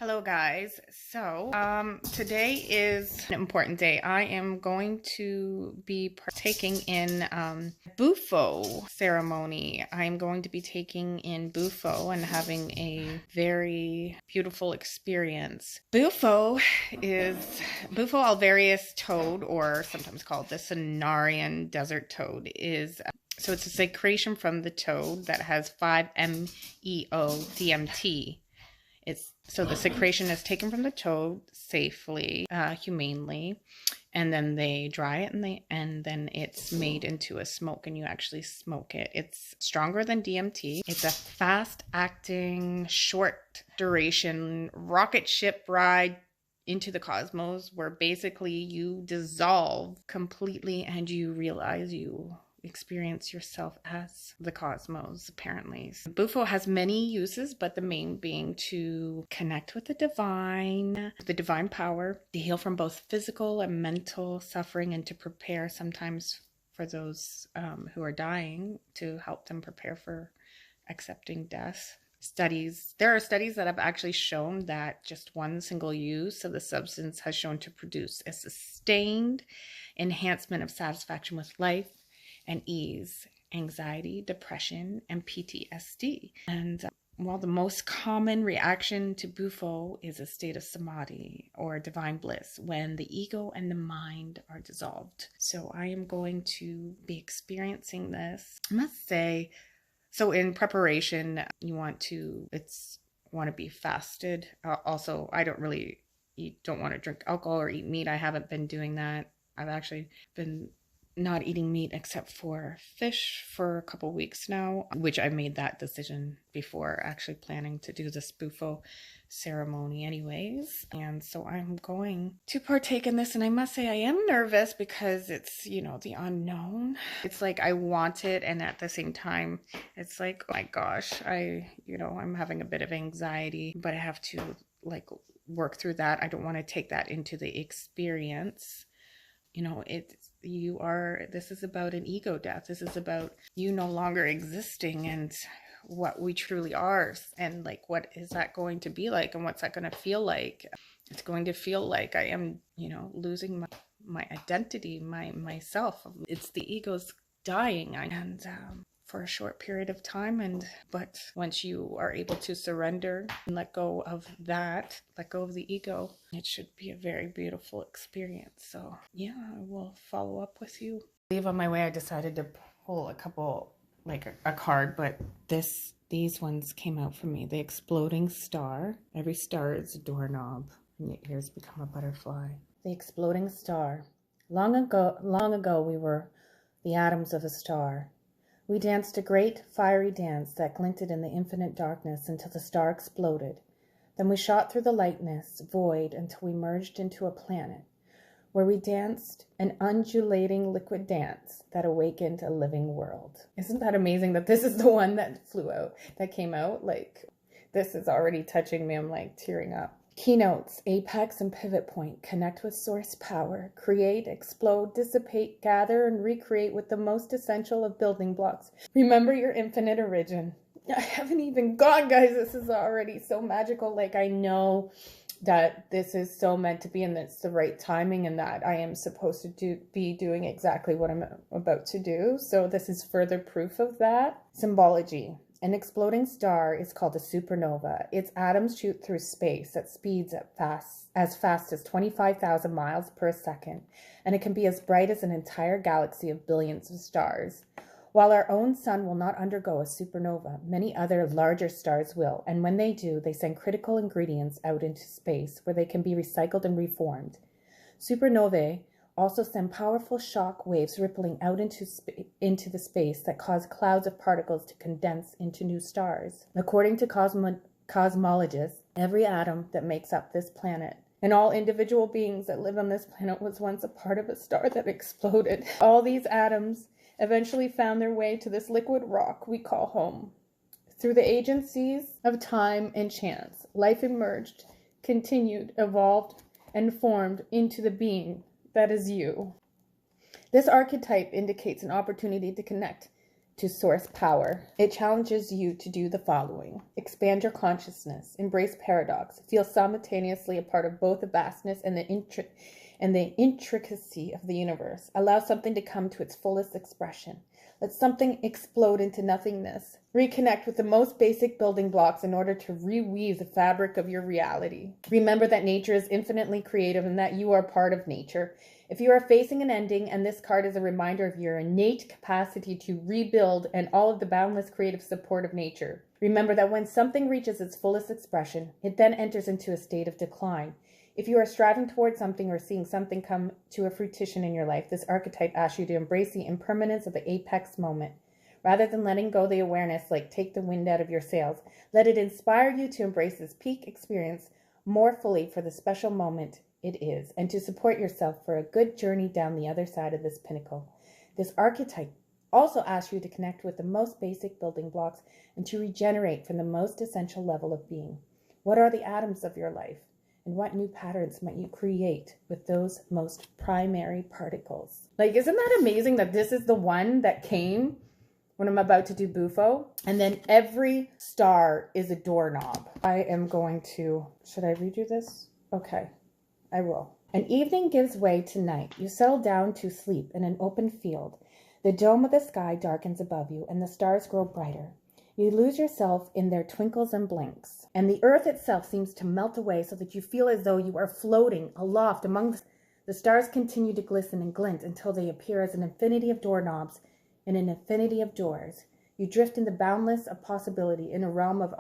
Hello guys. Today is an important day. I am going to be partaking in Bufo ceremony. I'm going to be taking in Bufo and having a very beautiful experience. Bufo alvarius toad, or sometimes called the Cenarian desert toad, so it's a secretion from the toad that has 5-MeO-DMT. So the secretion is taken from the toad safely, humanely, and then they dry it and then it's made into a smoke, and you actually smoke it. It's stronger than DMT. It's a fast-acting, short-duration rocket ship ride into the cosmos where basically you dissolve completely and you realize you experience yourself as the cosmos, apparently. Bufo has many uses, but the main being to connect with the divine power, to heal from both physical and mental suffering, and to prepare sometimes for those who are dying, to help them prepare for accepting death. There are studies that have actually shown that just one single use of the substance has shown to produce a sustained enhancement of satisfaction with life and ease, anxiety, depression, and PTSD. And while the most common reaction to Bufo is a state of samadhi, or divine bliss, when the ego and the mind are dissolved. So I am going to be experiencing this. I must say, so in preparation, you want to be fasted. Also, I don't want to drink alcohol or eat meat. I haven't been doing that. I've actually been not eating meat except for fish for a couple weeks now, which I made that decision before actually planning to do this Bufo ceremony anyways. And so I'm going to partake in this, and I must say I am nervous because it's, the unknown. It's like I want it, and at the same time it's like, oh my gosh, I'm having a bit of anxiety, but I have to work through that. I don't want to take that into the experience. This is about an ego death. This is about you no longer existing and what we truly are, and what is that going to be like, and what's that going to feel like? It's going to feel like I am, losing my identity, myself. It's the ego's dying, and for a short period of time, but once you are able to surrender and let go of the ego, it should be a very beautiful experience. So yeah, I will follow up with you. On my way, I decided to pull a couple, a card, but these ones came out for me. The exploding star. Every star is a doorknob, and yet here's become a butterfly. The exploding star. Long ago, we were the atoms of a star. We danced a great, fiery dance that glinted in the infinite darkness until the star exploded. Then we shot through the lightness void until we merged into a planet, where we danced an undulating liquid dance that awakened a living world. Isn't that amazing that this is the one that came out? This is already touching me. I'm tearing up. Keynotes, apex and pivot point, connect with source power, create, explode, dissipate, gather, and recreate with the most essential of building blocks. Remember your infinite origin. I haven't even gone, guys. This is already so magical. I know that this is so meant to be, and it's the right timing, and that I am supposed to be doing exactly what I'm about to do. So this is further proof of that. Symbology. An exploding star is called a supernova. Its atoms shoot through space at speeds as fast as 25,000 miles per second, and it can be as bright as an entire galaxy of billions of stars. While our own sun will not undergo a supernova, many other larger stars will, and when they do, they send critical ingredients out into space where they can be recycled and reformed. Supernovae also send powerful shock waves rippling out into the space that cause clouds of particles to condense into new stars. According to cosmologists, every atom that makes up this planet and all individual beings that live on this planet was once a part of a star that exploded. All these atoms eventually found their way to this liquid rock we call home. Through the agencies of time and chance, life emerged, continued, evolved, and formed into the being that is you. This archetype indicates an opportunity to connect to source power. It challenges you to do the following. Expand your consciousness. Embrace paradox. Feel simultaneously a part of both the vastness and the intricacy of the universe. Allow something to come to its fullest expression. Let something explode into nothingness. Reconnect with the most basic building blocks in order to reweave the fabric of your reality. Remember that nature is infinitely creative and that you are part of nature. If you are facing an ending, and this card is a reminder of your innate capacity to rebuild and all of the boundless creative support of nature. Remember that when something reaches its fullest expression, it then enters into a state of decline. If you are striving towards something or seeing something come to a fruition in your life, this archetype asks you to embrace the impermanence of the apex moment. Rather than letting go the awareness, like take the wind out of your sails, let it inspire you to embrace this peak experience more fully for the special moment it is, and to support yourself for a good journey down the other side of this pinnacle. This archetype also asks you to connect with the most basic building blocks and to regenerate from the most essential level of being. What are the atoms of your life? And what new patterns might you create with those most primary particles? Like, isn't that amazing that this is the one that came when I'm about to do Bufo? And then every star is a doorknob. I am going to, should I read you this? Okay, I will. An evening gives way to night. You settle down to sleep in an open field. The dome of the sky darkens above you and the stars grow brighter. You lose yourself in their twinkles and blinks, and the earth itself seems to melt away so that you feel as though you are floating aloft among the stars. Continue to glisten and glint until they appear as an infinity of doorknobs in an infinity of doors. You drift in the boundless of possibility in a realm of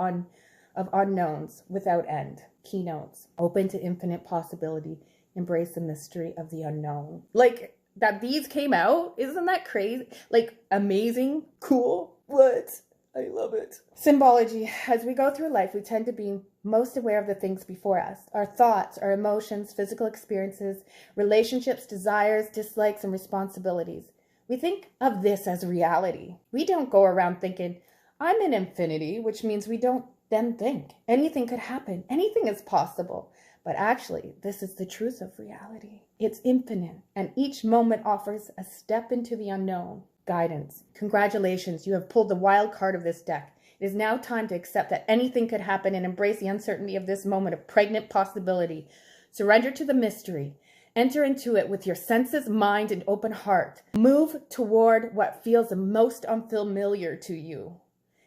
unknowns without end. Keynotes, open to infinite possibility. Embrace the mystery of the unknown. Like, that these came out, isn't that crazy? Like, amazing, cool, what? I love it. Symbology. As we go through life, we tend to be most aware of the things before us. Our thoughts, our emotions, physical experiences, relationships, desires, dislikes, and responsibilities. We think of this as reality. We don't go around thinking, I'm in infinity, which means we don't then think. Anything could happen. Anything is possible. But actually, this is the truth of reality. It's infinite, and each moment offers a step into the unknown. Guidance. Congratulations, you have pulled the wild card of this deck. It is now time to accept that anything could happen and embrace the uncertainty of this moment of pregnant possibility. Surrender to the mystery. Enter into it with your senses, mind, and open heart. Move toward what feels the most unfamiliar to you.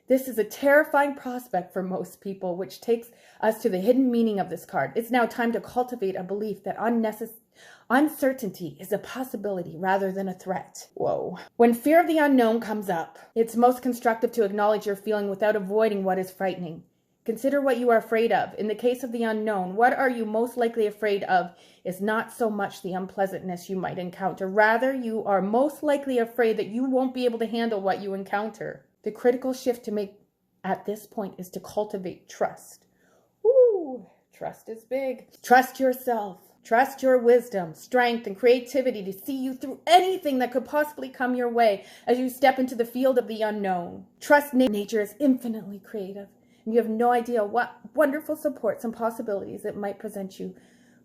This is a terrifying prospect for most people, which takes us to the hidden meaning of this card. It's now time to cultivate a belief that uncertainty is a possibility rather than a threat. Whoa. When fear of the unknown comes up, it's most constructive to acknowledge your feeling without avoiding what is frightening. Consider what you are afraid of. In the case of the unknown, what are you most likely afraid of is not so much the unpleasantness you might encounter. Rather, you are most likely afraid that you won't be able to handle what you encounter. The critical shift to make at this point is to cultivate trust. Ooh, trust is big. Trust yourself. Trust your wisdom, strength, and creativity to see you through anything that could possibly come your way as you step into the field of the unknown. Trust nature is infinitely creative, and you have no idea what wonderful supports and possibilities it might present you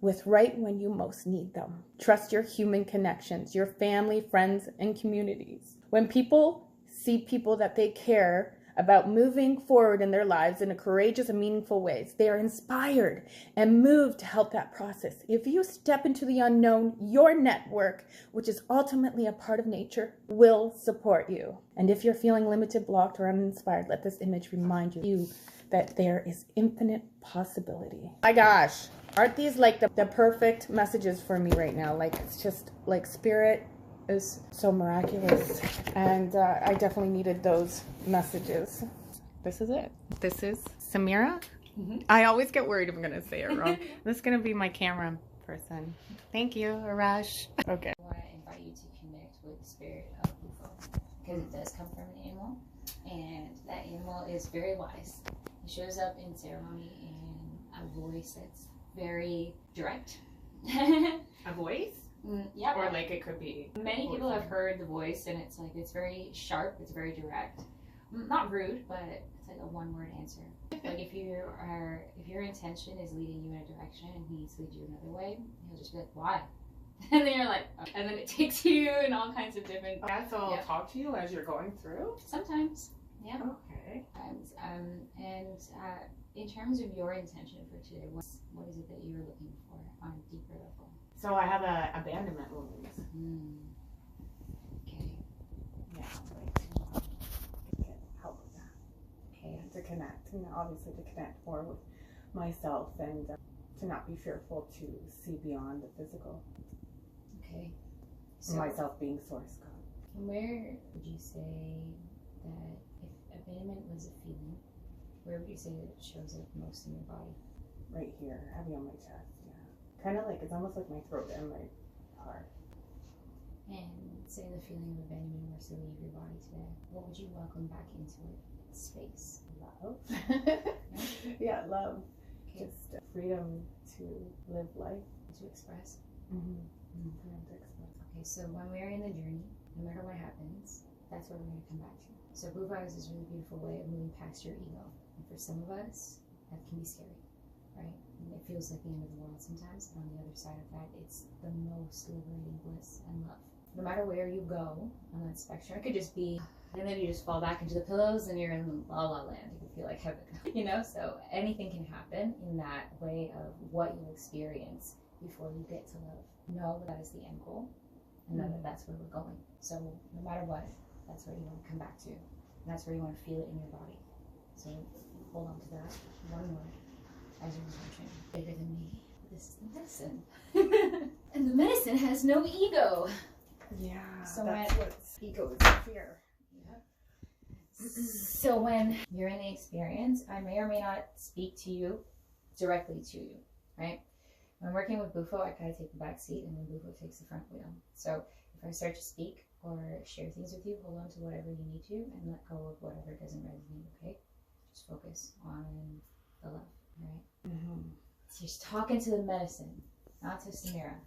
with right when you most need them. Trust your human connections, your family, friends, and communities. When people see people that they care about moving forward in their lives in a courageous and meaningful ways, they are inspired and moved to help that process. If you step into the unknown, your network, which is ultimately a part of nature, will support you. And if you're feeling limited, blocked, or uninspired, let this image remind you that there is infinite possibility. My gosh, aren't these like the perfect messages for me right now? Like, it's just like spirit is so miraculous, and I definitely needed those messages. This is it. This is Samira. I always get worried I'm gonna say it wrong. This is gonna be my camera person. Thank you, Arash. Okay. I want to invite you to connect with the spirit of Bufo, because it does come from an animal, and that animal is very wise. It shows up in ceremony in a voice that's very direct. A voice? Yeah. Or like it could be. Many people have heard the voice, and it's like it's very sharp, it's very direct. Not rude, but it's like a one-word answer. Like if your intention is leading you in a direction and he leads you another way, he'll just be like, why? And then you're like, oh. And then it takes you in all kinds of different. Yeah, so I'll talk to you as you're going through? Sometimes. Yeah. Okay. In terms of your intention for today, what is it that you're looking for on a deeper level? So I have abandonment wounds. Okay. Yeah, like to help with that. Okay. To connect, obviously to connect more with myself and to not be fearful to see beyond the physical. Okay. So myself being source God. And where would you say that if abandonment was a feeling, where would you say that it shows up most in your body? Right here, heavy on my chest, yeah. Kind of like, it's almost like my throat and my heart. And say the feeling of abandonment were to leave your body today, what would you welcome back into it? Space. Love. Yeah, love. Okay. Just freedom to live life. To express. Freedom to express. Okay, so when we're in the journey, no matter what happens, that's where we're going to come back to. So Bufo is this really beautiful way of moving past your ego. And for some of us, that can be scary, right? And it feels like the end of the world sometimes, but on the other side of that, it's the most liberating bliss and love. No matter where you go on that spectrum, it could just be, and then you just fall back into the pillows and you're in la la land. You can feel like heaven, So anything can happen in that way of what you experience before you get to love. Know that is the end goal, and know that that's where we're going. So no matter what, that's where you want to come back to. And that's where you want to feel it in your body. So hold on to that. One more as your intention. Bigger than me. This is the medicine. And the medicine has no ego. Yeah, so that's what ego is, fear. So when you're in the experience, I may or may not speak to you directly to you, right? When I'm working with Bufo, I kind of take the back seat and then Bufo takes the front wheel. So if I start to speak or share things with you, hold on to whatever you need to and let go of whatever doesn't resonate, okay? Just focus on the love, right? So just talking to the medicine, not to Samira.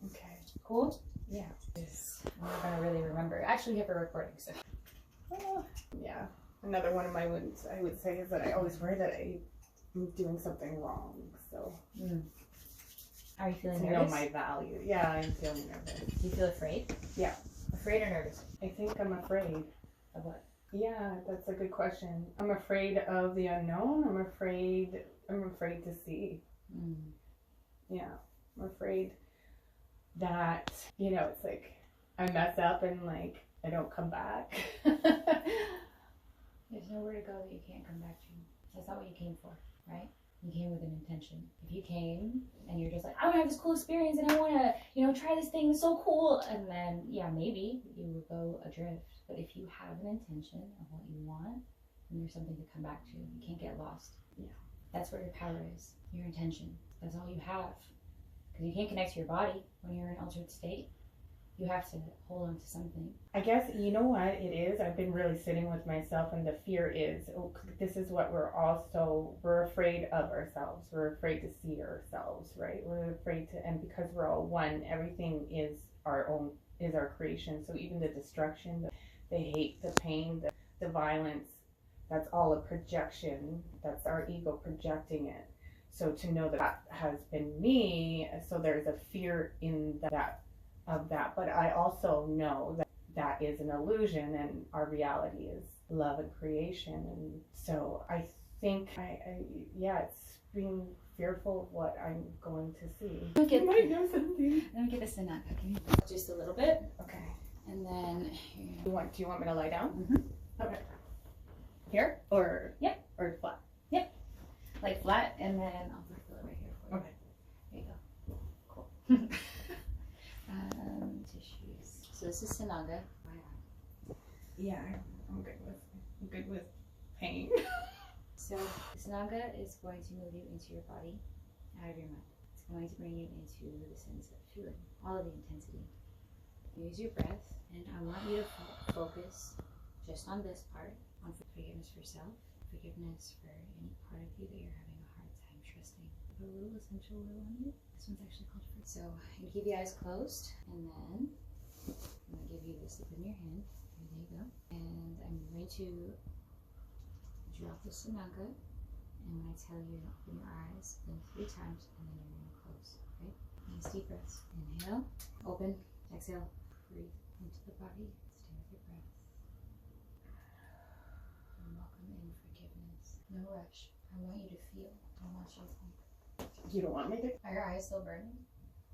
Okay. Cool? Yeah. Yes. I'm not gonna really remember. Actually, we have a recording, so. Yeah. Another one of my wounds, I would say, is that I always worry that I'm doing something wrong. So. Are you feeling to nervous? know my value. Yeah, I'm feeling nervous. Do you feel afraid? Yeah. Afraid or nervous? I think I'm afraid. Of what? Yeah, that's a good question. I'm afraid of the unknown. I'm afraid to see. Yeah. I'm afraid that, it's like I mess up and like I don't come back. There's nowhere to go that you can't come back to. That's not what you came for, right? You came with an intention. If you came and you're just like, I want to have this cool experience and I want to, try this thing, it's so cool. And then, yeah, maybe you will go adrift. But if you have an intention of what you want, then there's something to come back to. You can't get lost. Yeah. That's where your power is, your intention. That's all you have. Because you can't connect to your body when you're in an altered state. You have to hold on to something. I guess, you know what it is? I've been really sitting with myself, and the fear is, this is what we're afraid of ourselves. We're afraid to see ourselves, right? We're afraid to, and because we're all one, everything is our creation. So even the destruction, the hate, the pain, the violence, that's all a projection. That's our ego projecting it. So to know that has been me, so there's a fear in that. Of that, but I also know that is an illusion and our reality is love and creation. And so I think it's being fearful of what I'm going to see. Let me get this in that. Just a little bit. Okay. And then do you want me to lie down? Okay. Here? Or or flat? Yep. Like flat, and then I'll put it right here for you. Okay. There you go. Cool. Tissues. So this is Sanaga. Yeah, I'm good with pain. So Sanaga is going to move you into your body, out of your mind. It's going to bring you into the sense of feeling, all of the intensity. Use your breath, and I want you to focus just on this part, on forgiveness for self, forgiveness for any part of you that you're having a hard time trusting. Put a little essential oil on you. This one's actually called fruit. So you keep your eyes closed, and then I'm going to give you this in your hand. There you go. And I'm going to drop the Sanaga, and when I tell you to open your eyes, blink 3 times, and then you're going to close. Okay? Nice deep breaths. Inhale. Open. Exhale. Breathe into the body. Stay with your breath. And welcome in forgiveness. No rush. I want you to feel. I want you to think. You don't want me to? Are your eyes still burning?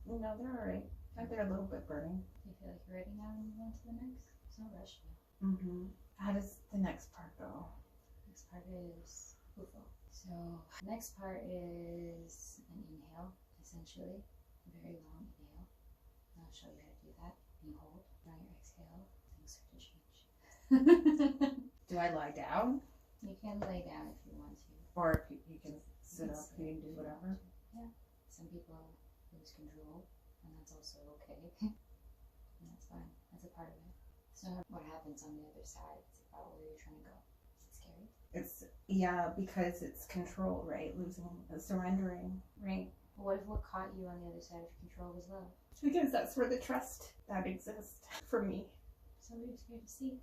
No, they're alright. They're a little bit burning. Do you feel like you're ready now to move on to the next? There's no rush now. How does the next part go? Next part is Bufo. So next part is an inhale, essentially. A very long inhale. I'll show you how to do that. You hold. Now your exhale. Things start to change. Do I lie down? You can lay down if you want to. Or if you can sit up, you can do whatever. Yeah. Some people lose control, and that's also okay. And that's fine. That's a part of it. It's not what happens on the other side. It's about where you're trying to go. Is it scary? Yeah, because it's control, right? Losing, surrendering. Right. But what if what caught you on the other side of control was love? Because that's where the trust that exists for me. So you're scared to see.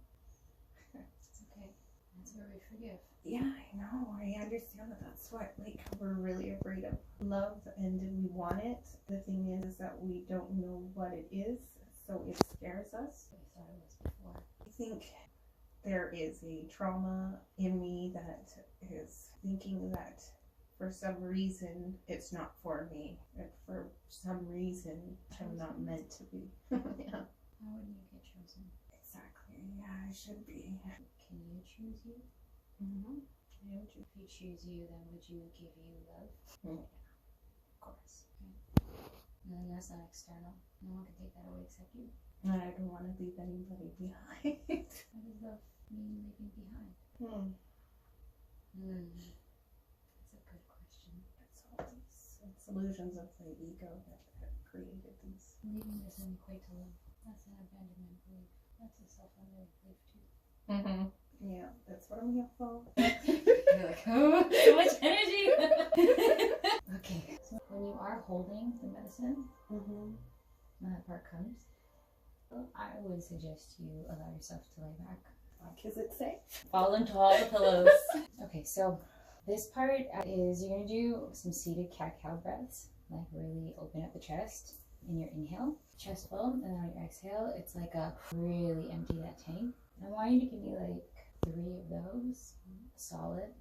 It's okay. That's where we forgive. Yeah, I know. I understand that. That's what, like, we're really afraid of love, and we want it. The thing is that we don't know what it is, so it scares us. We thought it was before. I think there is a trauma in me that is thinking that for some reason it's not for me, and for some reason I'm not meant to be. Yeah. How wouldn't you get chosen? Exactly. Yeah, I should be. Can you choose you? Yeah, If you choose you, then would you give you love? yeah. Of course. And then that's not external. No one can take that away except you. And I don't want to leave anybody behind. What does love mean leaving behind? That's a good question. It's all these illusions of the ego that have created these. Leaving doesn't equate to love. That's an abandonment belief. That's a self-limiting belief too. Yeah, that's what I'm here for. You're like, oh, so much energy. Okay, so when you are holding the medicine, when that part comes, I would suggest you allow yourself to lay back. Is it safe? Fall into all the pillows. Okay, so this part is you're gonna do some seated cat-cow breaths, like really open up the chest in your inhale, chest full, and then on your exhale, it's like a really empty that tank. And I want you to give me like 3 of those solid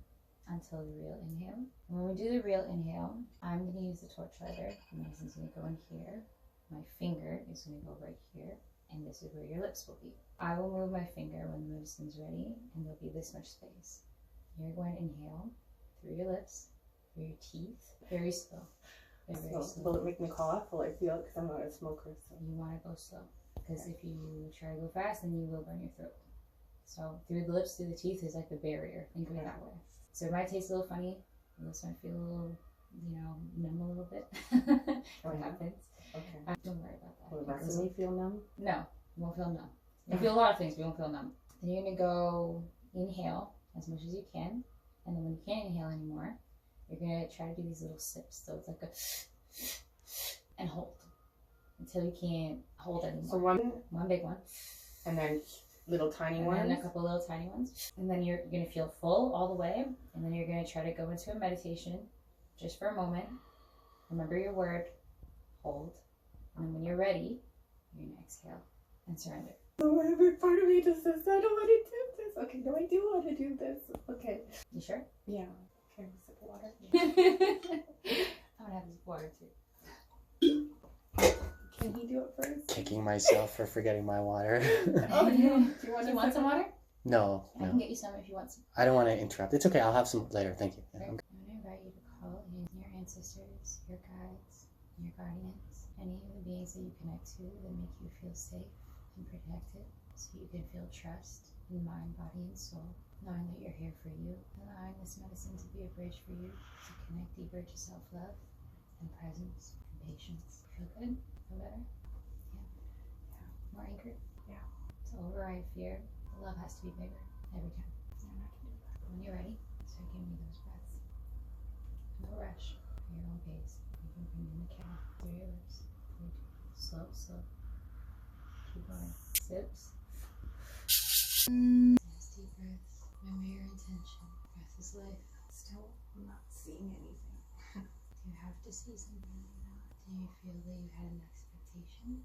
until the real inhale. When we do the real inhale, I'm going to use the torch lighter. The medicine's going to go in here. My finger is going to go right here. And this is where your lips will be. I will move my finger when the medicine's ready, and there'll be this much space. You're going to inhale through your lips, through your teeth, very slow. Very slow. Will it make me cough? Will I feel it? Because I'm not a smoker. So. You want to go slow. Because if you try to go fast, then you will burn your throat. So through the lips, through the teeth is like the barrier. Think of it that way. So it might taste a little funny. This might feel a little, numb a little bit. What happens? Okay. Don't worry about that. Will the rest of me feel numb? No, you won't feel numb. You'll feel a lot of things, but you won't feel numb. Then you're going to go inhale as much as you can. And then when you can't inhale anymore, you're going to try to do these little sips. So it's like a and hold until you can't hold anymore. So one big one. And then little tiny ones. And then a couple little tiny ones. And then you're going to feel full all the way. And then you're going to try to go into a meditation just for a moment. Remember your word. Hold. And then when you're ready, you're going to exhale and surrender. So every part of me just says, I don't want to do this. Okay, no, I do want to do this. Okay. You sure? Yeah. Can I have a sip of water? I'm going to have this water too. Can he do it first? Kicking myself for forgetting my water. Oh, yeah. Do you want some water? No, I can get you some if you want some. I don't want to interrupt. It's okay. I'll have some later. Thank you. I'm going to invite you to call in your ancestors, your guides, your guardians, any of the beings that you connect to that make you feel safe and protected, so you can feel trust in mind, body, and soul, knowing that you're here for you, allowing this medicine to be a bridge for you to connect deeper to self-love and presence and patience. Feel good? Feel better? Yeah. More anchored? Yeah. To override fear, the love has to be bigger every time. And I can do that. When you're ready, start giving me those breaths. No rush. At your own pace. You can bring in the count through your lips. Slow, slow. Keep going. Sips. Nice deep breaths. Remember your intention. Breath is life. Still not seeing anything. Do you have to see something right now? Do you feel that you had an expectation?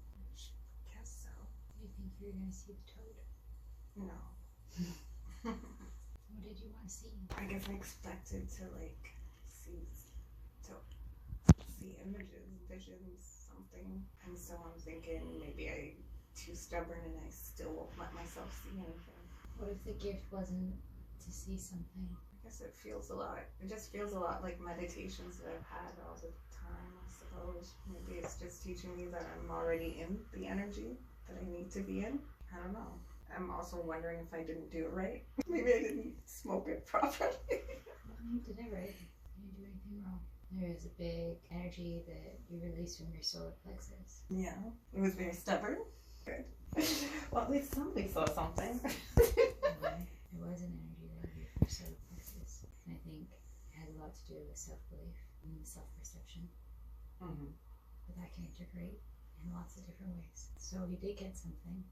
you think you were going to see the toad? No. What did you want to see? I guess I expected to like see images, visions, something. And so I'm thinking maybe I'm too stubborn and I still won't let myself see anything. What if the gift wasn't to see something? I guess it just feels a lot like meditations that I've had all the time, I suppose. Maybe it's just teaching me that I'm already in the energy that I need to be in. I don't know. I'm also wondering if I didn't do it right. Maybe I didn't smoke it properly. You did it right. You didn't do anything wrong. There is a big energy that you release from your solar plexus. Yeah, it was very stubborn. Good. Well, at least somebody saw something. There was an energy that you from your solar plexus. And I think it has a lot to do with self-belief and self-perception. Mm-hmm. But that can integrate in lots of different ways. So you did get something.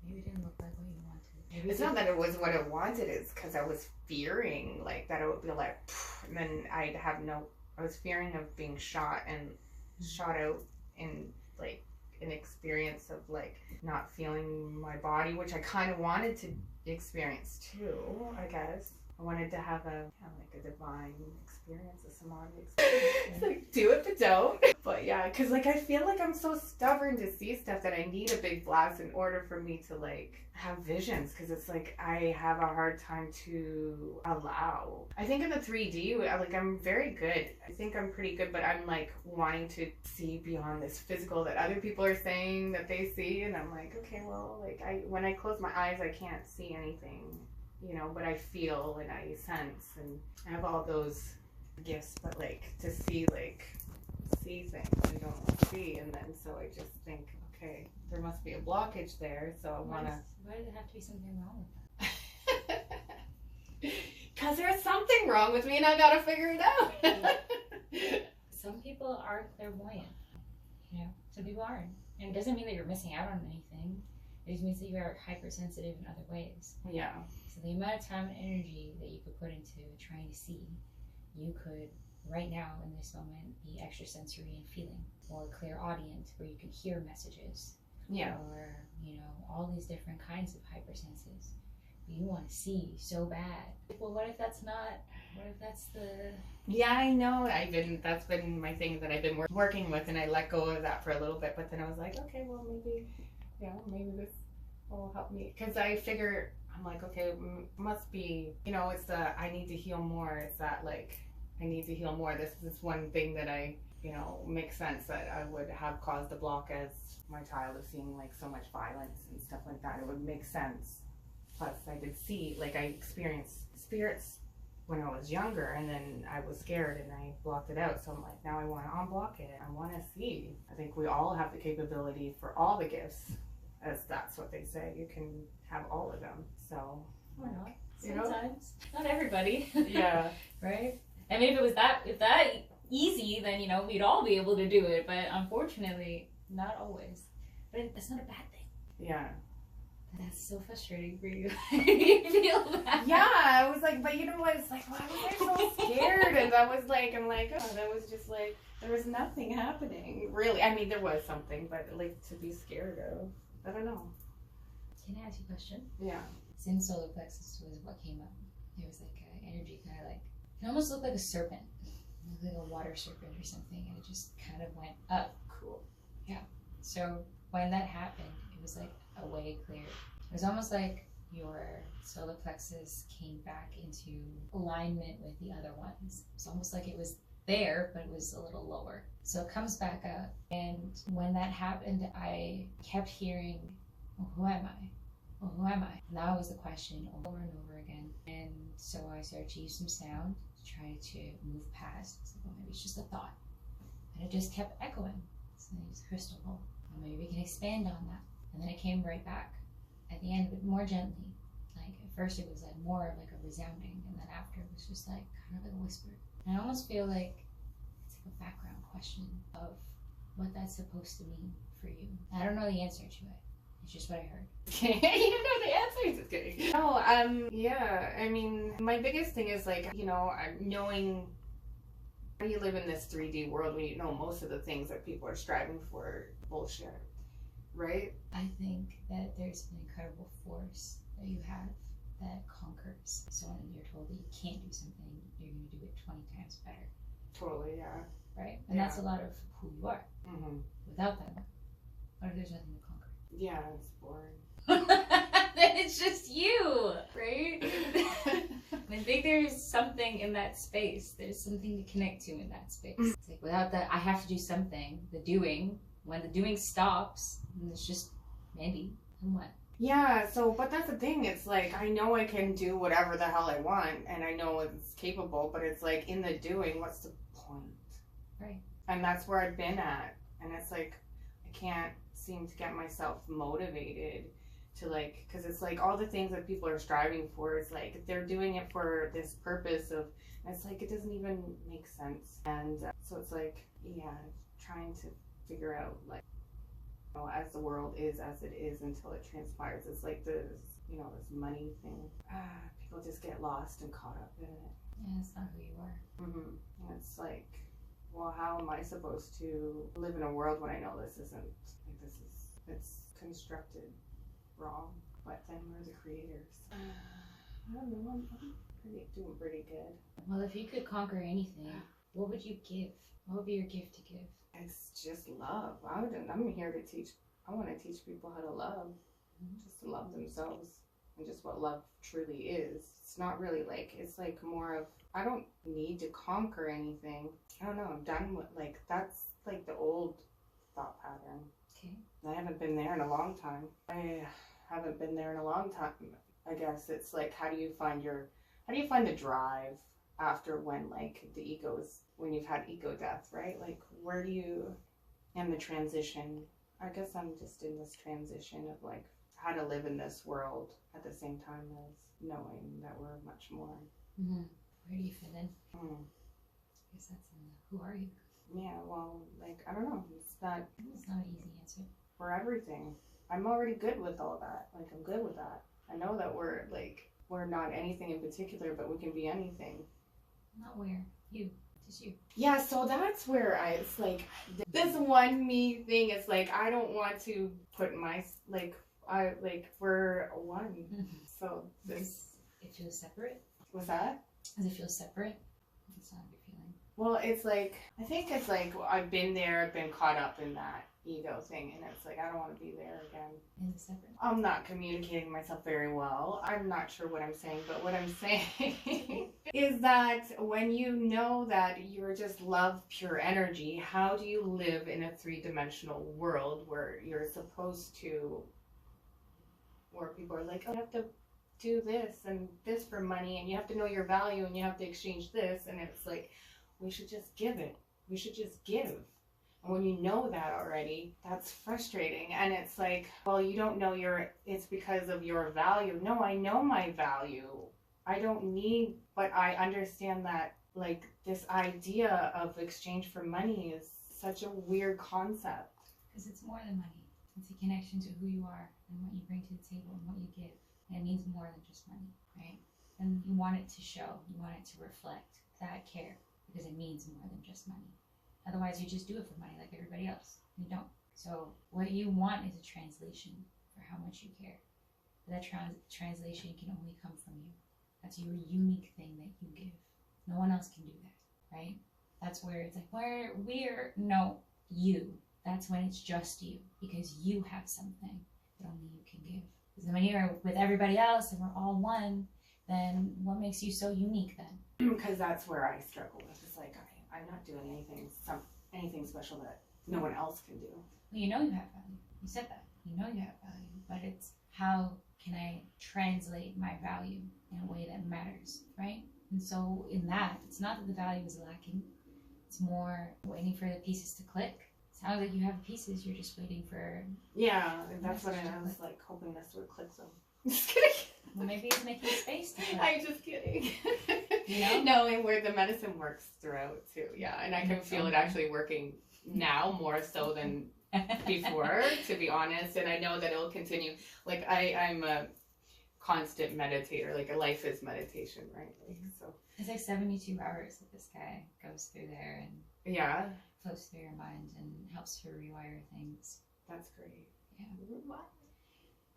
Maybe it didn't look like what you wanted. Maybe It's not that it was what I wanted, it's because I was fearing like that it would be like, and then I was fearing of being shot out in like an experience of like not feeling my body, which I kind of wanted to experience too, I guess. I wanted to have a divine experience, a samadhi experience. It's like, do it but don't. But yeah, because like I feel like I'm so stubborn to see stuff that I need a big blast in order for me to like have visions, because it's like I have a hard time to allow. I think in the 3D, like I'm very good. I think I'm pretty good, but I'm like wanting to see beyond this physical that other people are saying that they see, and I'm like, okay, well, like when I close my eyes, I can't see anything. You know, but I feel and I sense, and I have all those gifts, but like to see things I don't see, and then so I just think, okay, there must be a blockage there, so I want to. Why does there have to be something wrong with that? Because there's something wrong with me, and I gotta figure it out. Some people are clairvoyant, you know. Some people aren't, and it doesn't mean that you're missing out on anything. It just means that you are hypersensitive in other ways. Yeah. So the amount of time and energy that you could put into trying to see, you could right now in this moment be extrasensory and feeling, or clairaudient where you can hear messages. Yeah. Or, you know, all these different kinds of hypersenses. But you want to see so bad. Well, what if that's the... Yeah, I know. That's been my thing that I've been working with, and I let go of that for a little bit, but then I was like, okay, well, maybe this will help me. Because I figure, I'm like, okay, must be, you know, it's I need to heal more. It's that, like, I need to heal more. This is one thing that makes sense that I would have caused a block as my child of seeing, like, so much violence and stuff like that. It would make sense. Plus, I did see, like, I experienced spirits when I was younger, and then I was scared and I blocked it out. So I'm like, now I want to unblock it. I want to see. I think we all have the capability for all the gifts, as that's what they say. You can have all of them. So, Or not. You know? Sometimes. Not everybody. Yeah. Right? I mean, if it was that easy, then, you know, we'd all be able to do it. But unfortunately, not always. But it's not a bad thing. Yeah. That's so frustrating for you. You feel that. Yeah, I was like, but you know what? It's like, why was I so scared? And I was like, I'm like, oh, that was just like, there was nothing happening. Really. I mean, there was something, but like to be scared of, I don't know. Can I ask you a question? Yeah. Since solar plexus was what came up, there was like energy kind of like, it almost looked like a serpent. It looked like a water serpent or something, and it just kind of went up. Cool. Yeah. So when that happened, it was like a way cleared. It was almost like your solar plexus came back into alignment with the other ones. It's almost like it was there, but it was a little lower. So it comes back up, and when that happened, I kept hearing, well, who am I? Well, who am I? And that was the question over and over again. And so I started to use some sound to try to move past. It's like, well, maybe it's just a thought. And it just kept echoing. So I used a crystal ball. Well, maybe we can expand on that. And then it came right back at the end, but more gently. Like at first it was like more like a resounding, and then after it was just like kind of like a whisper. And I almost feel like it's like a background question of what that's supposed to mean for you. I don't know the answer to it. It's just what I heard. You don't know the answer. Just kidding. No, yeah. I mean, my biggest thing is like, you know, knowing how you live in this 3D world when you know most of the things that people are striving for bullshit. right? I think that there's an incredible force that you have that conquers. So when you're told that you can't do something, you're going to do it 20 times better. Totally, yeah. Right? And that's a lot of who you are. Mm-hmm. Without that, what if there's nothing to conquer? Yeah, it's boring. Then it's just you, right? I think there's something in that space. There's something to connect to in that space. It's like without that, I have to do something. The doing, when the doing stops, and it's just maybe, and what? Yeah, so, but that's the thing. It's like, I know I can do whatever the hell I want, and I know it's capable, but it's like, in the doing, what's the point? Right. And that's where I've been at. And it's like, I can't seem to get myself motivated to like, because it's like all the things that people are striving for, it's like they're doing it for this purpose of, and it's like it doesn't even make sense. And so it's like, yeah, trying to figure out like, you know, as the world is as it is until it transpires. It's like this, you know, this money thing. People just get lost and caught up in it. Yeah, it's not who you are. Mm-hmm. And it's like, well, how am I supposed to live in a world when I know this isn't, like, this is, it's constructed wrong, but then we're the creators. I don't know, I'm doing pretty good. Well, if you could conquer anything, what would you give? What would be your gift to give? It's just love. I'm here to teach, I want to teach people how to love, just to love themselves, and just what love truly is. It's not really like, it's like more of, I don't need to conquer anything. I don't know, I'm done with, like, that's like the old thought pattern. Okay. I haven't been there in a long time. I guess it's like, how do you find the drive after when like the ego's, when you've had ego death, right? Like where do you, and the transition, I guess I'm just in this transition of like how to live in this world at the same time as knowing that we're much more. Mm-hmm. Where do you fit in? Mm. I guess that's in the, who are you? Yeah, well, like, I don't know. It's not an easy answer. For everything. I'm already good with all that. Like, I'm good with that. I know that we're not anything in particular, but we can be anything. Not where. You. Just you. Yeah, so that's where it's like, this one me thing is like, I don't want to put we're one. Mm-hmm. So this. It feels separate? Was that? Does it feel separate? It's not a good feeling. Well, it's like, I think it's like, I've been caught up in that ego thing, and it's like, I don't want to be there again. And it's separate. I'm not communicating myself very well. I'm not sure what I'm saying, but what I'm saying is that when you know that you're just love, pure energy, how do you live in a three-dimensional world where you're supposed to, where people are like, oh, you have to do this and this for money, and you have to know your value, and you have to exchange this, and it's like, we should just give it. We should just give. And when you know that already, that's frustrating. And it's like, well, you don't know it's because of your value. No, I know my value. I don't need, but I understand that, like, this idea of exchange for money is such a weird concept. Because it's more than money. It's a connection to who you are and what you bring to the table and what you give. And it means more than just money, right? And you want it to show. You want it to reflect that care. Because it means more than just money. Otherwise, you just do it for money like everybody else. You don't. So what you want is a translation for how much you care. But that translation can only come from you. That's your unique thing that you give. No one else can do that, right? That's where it's like, no, you. That's when it's just you. Because you have something that only you can give. Because when you're with everybody else and we're all one, then what makes you so unique then? Because that's where I struggle with. It's like, I'm not doing anything special that no one else can do. Well, you know you have value. You said that. You know you have value. But it's how can I translate my value in a way that matters, right? And so in that, it's not that the value is lacking. It's more waiting for the pieces to click. It sounds like you have pieces. You're just waiting for... Yeah, and that's what I was like hoping this would click them. Just kidding. Well, maybe it's making space to click. I'm just kidding. You know? Knowing where the medicine works throughout too. Yeah, and I can feel it actually working now more so than before, to be honest. And I know that it'll continue. Like I'm a constant meditator. Like a life is meditation, right? Like, so it's like 72 hours that this guy goes through there and yeah, flows through your mind and helps to rewire things. That's great. Yeah.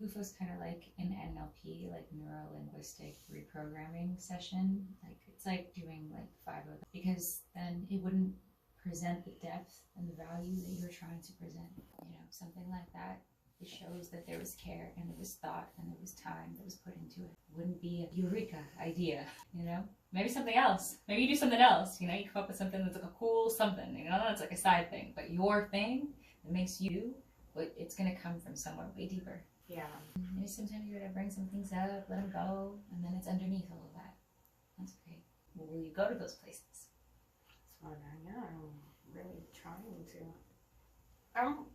Bufo's kind of like an NLP, like neuro linguistic reprogramming session. Like it's like doing like 5 of them, because then it wouldn't present the depth and the value that you're trying to present. You know, something like that. It shows that there was care and there was thought and there was time that was put into it. It wouldn't be a eureka idea, you know? Maybe something else. Maybe you do something else. You know, you come up with something that's like a cool something. You know, that's like a side thing. But your thing that makes you, but it's gonna come from somewhere way deeper. Yeah. Maybe sometimes you gotta bring some things up, let them go, and then it's underneath all of that. That's great. Well, will you go to those places? That's what I'm really trying to. I'm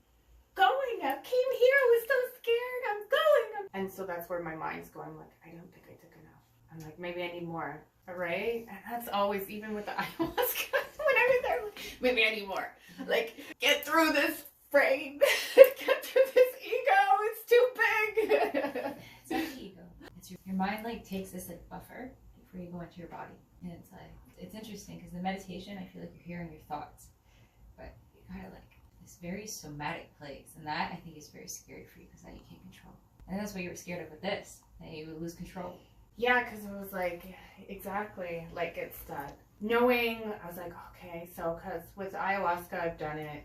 going. I came here. I was so scared. I'm going. And so that's where my mind's going. Like, I don't think I took enough. I'm like, maybe I need more. Right? And that's always, even with the ayahuasca, when I was there, like, maybe I need more. Like, get through this brain. Get through this ego. It's too big. It's not the ego. It's your mind like takes this like buffer before you go into your body. And it's like, it's interesting because the meditation, I feel like you're hearing your thoughts. But you gotta like this very somatic place. And that I think is very scary for you because that you can't control. And that's what you were scared of with this, that you would lose control. Yeah, because it was like, exactly, like it's that knowing, I was like, okay, so, because with ayahuasca, I've done it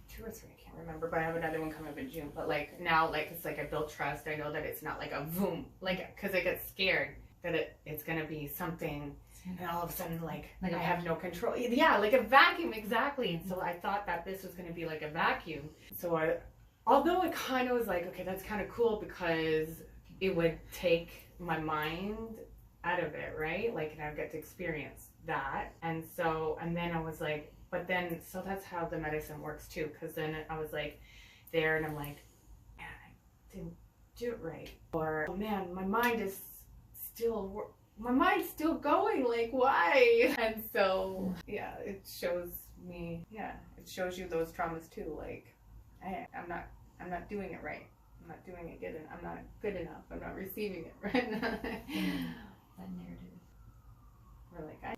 two or three, I can't remember, but I have another one coming up in June, but like now, like, it's like I built trust, I know that it's not like a boom, like, because I get scared that it's going to be something, and all of a sudden, like I have no control. Yeah, like a vacuum, exactly. And so I thought that this was going to be like a vacuum. So although it kind of was like, okay, that's kind of cool because it would take my mind out of it, right? Like, and I get to experience that. And then I was like, but then, so that's how the medicine works too. Because then I was like there and I'm like, man, I didn't do it right. Or, oh man, my mind's still going, like, why? And so, yeah, it shows you those traumas too. Like, I'm not doing it right. I'm not doing it good enough. I'm not good enough. I'm not receiving it right now. That narrative. We're like, I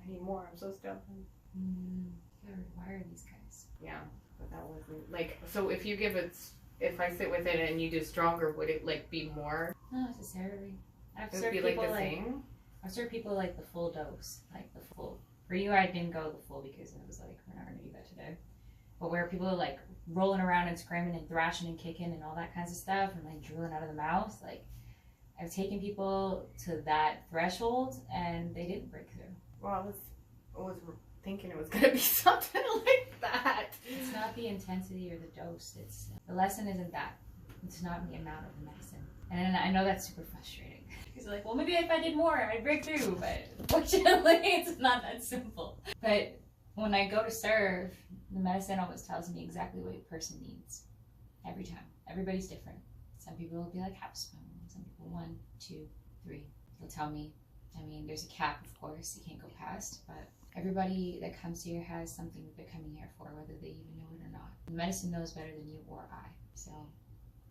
need more. I'm so stuffed. You gotta rewire these guys. Yeah, but that wasn't like. So if I sit with it and you do stronger, would it like be more? Not necessarily. I've It would served be like people the same. I've served people like the full dose, like the full. For you, I didn't go the full because it was like, we're not gonna do that today. But where people are like rolling around and screaming and thrashing and kicking and all that kinds of stuff and like drooling out of the mouth, like I've taken people to that threshold and they didn't break through. Well, I was thinking it was gonna be something like that. It's not the intensity or the dose. It's the lesson isn't that. It's not the amount of the medicine. And I know that's super frustrating. Because like, well, maybe if I did more, I'd break through. But fortunately, it's not that simple. But when I go to serve, the medicine always tells me exactly what a person needs. Every time. Everybody's different. Some people will be like half spoon. Some people 1, 2, 3. They'll tell me. I mean, there's a cap, of course. You can't go past. But everybody that comes here has something that they're coming here for, whether they even know it or not. The medicine knows better than you or I. So,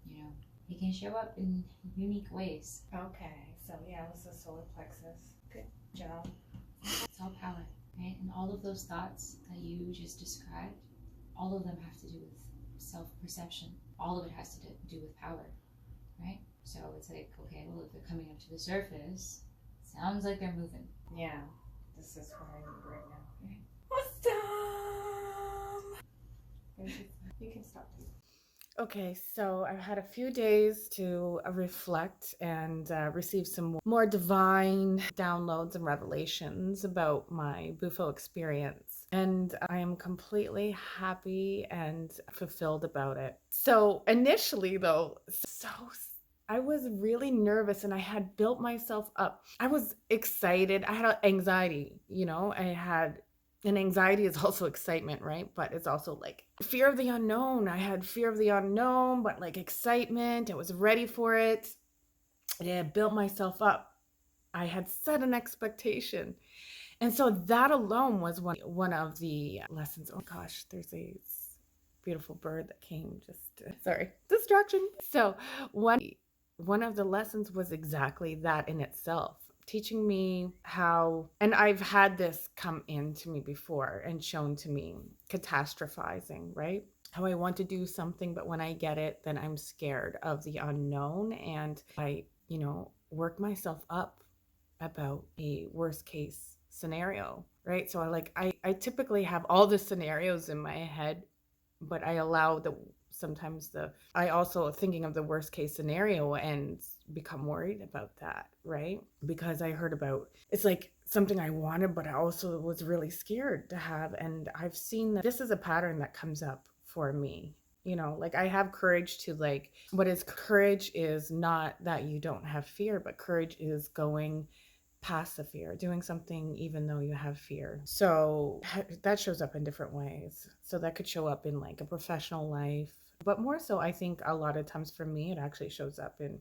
you know, it can show up in unique ways. Okay, so yeah, it was the solar plexus. Good job. It's all power, right? And all of those thoughts that you just described, all of them have to do with self-perception. All of it has to do with power, right? So it's like, okay, well, if they're coming up to the surface, sounds like they're moving. Yeah, this is what I need right now. Okay. Awesome! You can stop. Okay, so I've had a few days to reflect and receive some more divine downloads and revelations about my Bufo experience. And I am completely happy and fulfilled about it. So initially, though, I was really nervous and I had built myself up. I was excited. I had anxiety, and anxiety is also excitement, right? But it's also like fear of the unknown. I had fear of the unknown, but like excitement. I was ready for it. I had built myself up. I had set an expectation. And so that alone was one of the lessons. Oh gosh, there's a beautiful bird that came sorry, distraction. So one of the lessons was exactly that in itself. Teaching me how, and I've had this come into me before and shown to me, catastrophizing, right? how I want to do something, but when I get it, then I'm scared of the unknown. And I, work myself up about a worst case scenario, right? So I typically have all the scenarios in my head, but I allow sometimes I also thinking of the worst case scenario and become worried about that, right? Because I heard about it's like something I wanted, but I also was really scared to have. And I've seen that this is a pattern that comes up for me. Like I have courage to like, what is courage is not that you don't have fear, but courage is going past the fear, doing something even though you have fear. So that shows up in different ways. So that could show up in like a professional life, but more so, I think a lot of times for me, it actually shows up in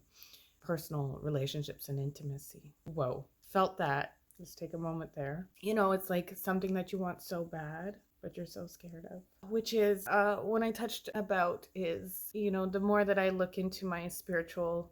personal relationships and intimacy. Whoa, felt that. Just take a moment there. It's like something that you want so bad, but you're so scared of. Which is when I touched about is, the more that I look into spiritual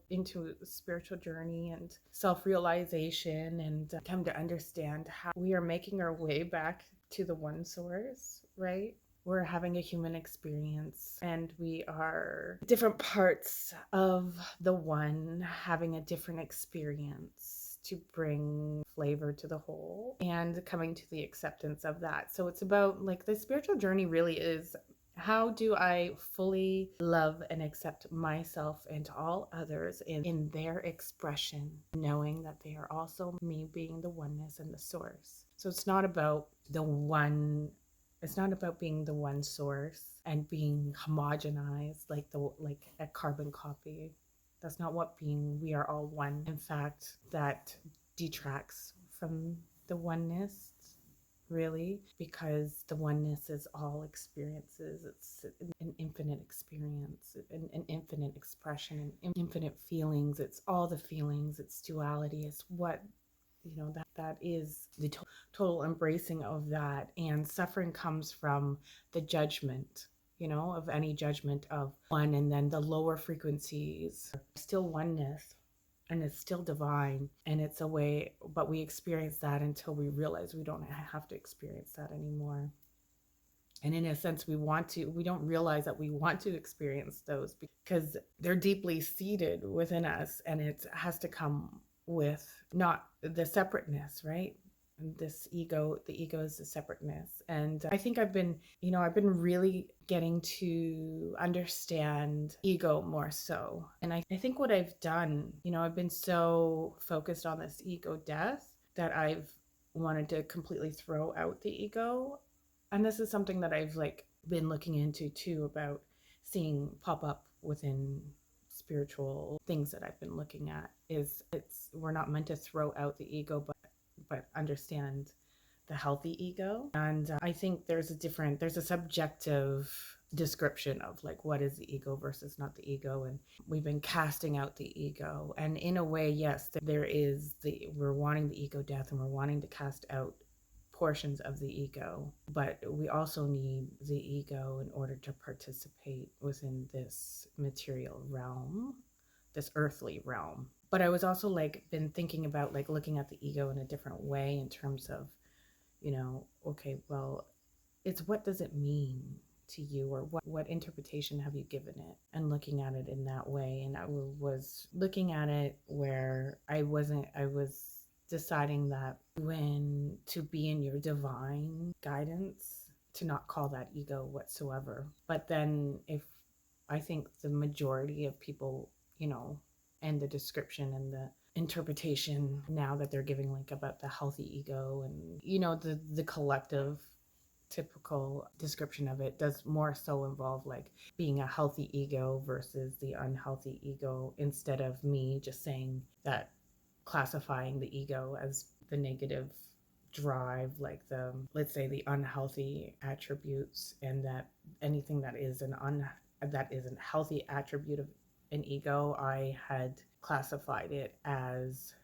journey and self-realization and come to understand how we are making our way back to the one source, right? We're having a human experience and we are different parts of the one having a different experience to bring flavor to the whole and coming to the acceptance of that. So it's about like the spiritual journey really is, how do I fully love and accept myself and all others in their expression, knowing that they are also me being the oneness and the source. So it's not about being the one source and being homogenized like a carbon copy. That's not what being we are all one. In fact, that detracts from the oneness, really, because the oneness is all experiences. It's an infinite experience, an infinite expression, and infinite feelings. It's all the feelings. It's duality. It's what that is the total embracing of that. And suffering comes from the judgment, of any judgment of one, and then the lower frequencies still oneness, and it's still divine, and it's a way, but we experience that until we realize we don't have to experience that anymore. And in a sense, we don't realize that we want to experience those because they're deeply seated within us, and it has to come with not the separateness, right? And the ego is the separateness. And I think I've been really getting to understand ego more so. And I think what I've done, I've been so focused on this ego death that I've wanted to completely throw out the ego. And this is something that I've like been looking into too, about seeing pop up within spiritual things that I've been looking at. Is it's we're not meant to throw out the ego, but understand the healthy ego. And I think there's a subjective description of like what is the ego versus not the ego, and we've been casting out the ego. And in a way, yes, we're wanting the ego death, and we're wanting to cast out portions of the ego, but we also need the ego in order to participate within this material realm, this earthly realm. But I was also like been thinking about like looking at the ego in a different way in terms of, okay, well, it's what does it mean to you, or what interpretation have you given it, and looking at it in that way. And I was looking at it where I was deciding that when to be in your divine guidance, to not call that ego whatsoever. But then if I think the majority of people, and the description and the interpretation now that they're giving like about the healthy ego, and the collective typical description of it does more so involve like being a healthy ego versus the unhealthy ego, instead of me just saying that, classifying the ego as the negative drive, like let's say the unhealthy attributes, and that anything that is that is a healthy attribute of an ego, I had classified it as